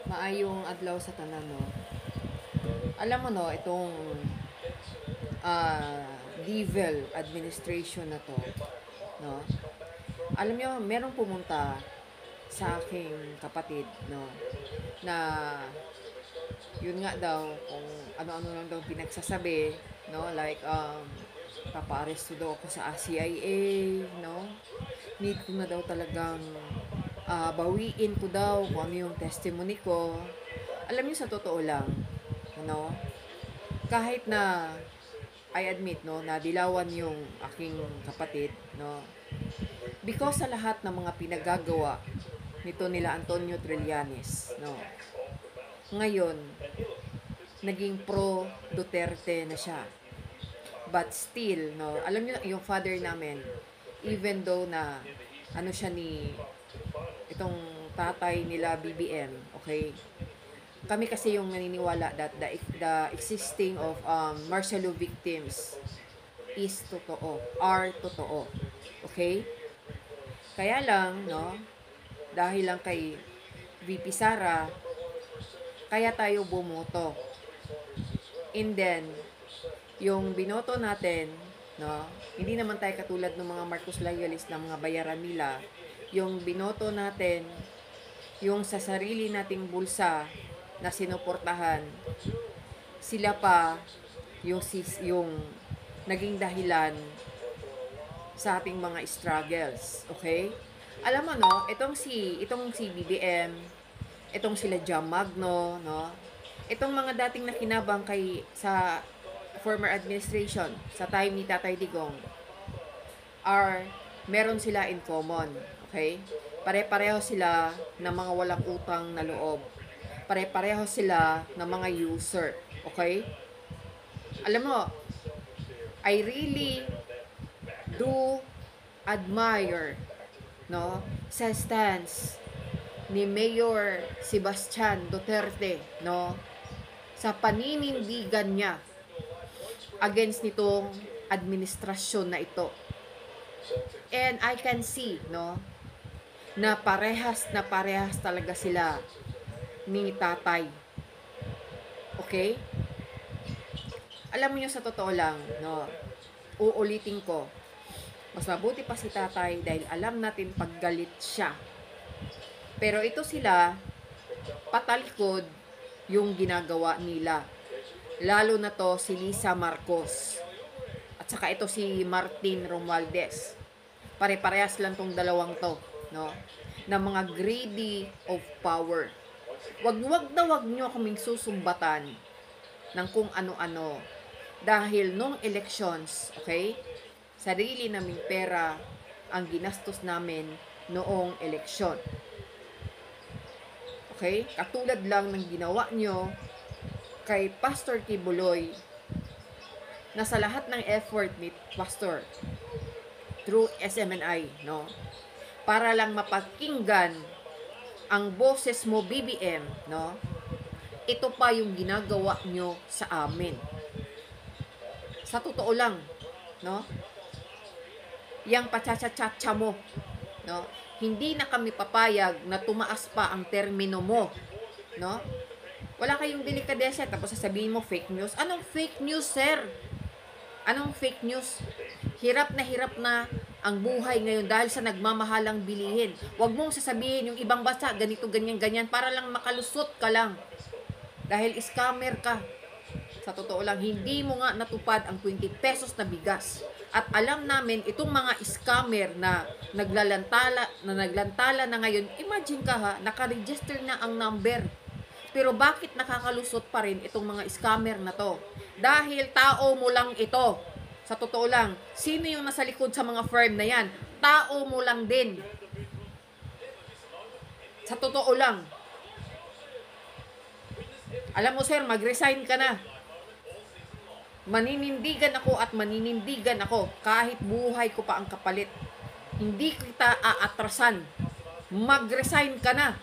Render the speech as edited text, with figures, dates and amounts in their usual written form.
Maayong adlaw sa tanan, no. Alam mo, no, itong level administration na to, no. Alam niyo, merong pumunta sa aking kapatid, no, na yun nga daw kung ano-ano lang daw pinagsasabi, no, like papa-aresto daw ako sa CIA, no. Need ko na daw talagang bawiin ko daw kung ano yung testimony ko. Alam niyo, sa totoo lang, ano, kahit na I admit, no, na dilawan yung aking kapatid, no, because sa lahat ng mga pinagagawa nito nila Antonio Trillanes, no, ngayon naging pro Duterte na siya. But still, no, alam niyo yung father namin, even though na ano siya ni itong tatay nila BBM, okay? Kami kasi yung naniniwala that the existing of martial law victims is totoo, are totoo. Okay? Kaya lang, no, dahil lang kay VP Sara, kaya tayo bumoto. And then, yung binoto natin, no, hindi naman tayo katulad ng mga Marcos loyalist na mga bayaran nila. Yung binoto natin, yung sa sarili nating bulsa na sinuportahan, sila pa yung naging dahilan sa ating mga struggles, okay? Alam mo, no, itong si BBM, itong sila Jam Magno, no, itong mga dating nakinabang kay sa former administration sa time ni Tatay Digong meron sila in common, okay? Pare-pareho sila ng mga walang utang na loob. Pare-pareho sila ng mga user, okay? Alam mo, I really do admire, no, sa stance ni Mayor Sebastian Duterte, no, sa paninindigan niya against nitong administrasyon na ito. And I can see, no, na parehas talaga sila ni tatay. Okay? Alam mo nyo, sa totoo lang, no, uulitin ko, mas mabuti pa si tatay dahil alam natin paggalit siya. Pero ito sila, patalikod yung ginagawa nila. Lalo na to si Lisa Marcos. At saka ito si Martin Romualdez. Pare-parehas lang tong dalawang to, no, na mga greedy of power. Wag nyo kaming susumbatan ng kung ano-ano. Dahil nung elections, okay, sarili naming pera ang ginastos namin noong eleksyon. Okay? Katulad lang ng ginawa nyo kay Pastor Kibuloy na sa lahat ng effort ni Pastor through SMNI, no, para lang mapakinggan ang boses mo BBM, no, ito pa yung ginagawa nyo sa amin. Sa totoo lang, no, yang pachachachacha mo, no, hindi na kami papayag na tumaas pa ang termino mo, no. Wala kayong delikadesa tapos sasabihin mo fake news. Anong fake news, sir? Anong fake news? Hirap na ang buhay ngayon dahil sa nagmamahalang bilihin. Huwag mong sasabihin yung ibang bansa ganito, ganyan para lang makalusot ka lang. Dahil scammer ka. Sa totoo lang, hindi mo nga natupad ang 20 pesos na bigas. At alam namin, itong mga scammer na naglantala na ngayon, imagine ka ha, nakaregister na ang number. Pero bakit nakakalusot pa rin itong mga scammer na to? Dahil tao mo lang ito. Sa totoo lang, sino yung nasa likod sa mga firm na yan? Tao mo lang din. Sa totoo lang. Alam mo, sir, mag-resign ka na. Maninindigan ako kahit buhay ko pa ang kapalit. Hindi kita aatrasan. Mag-resign ka na.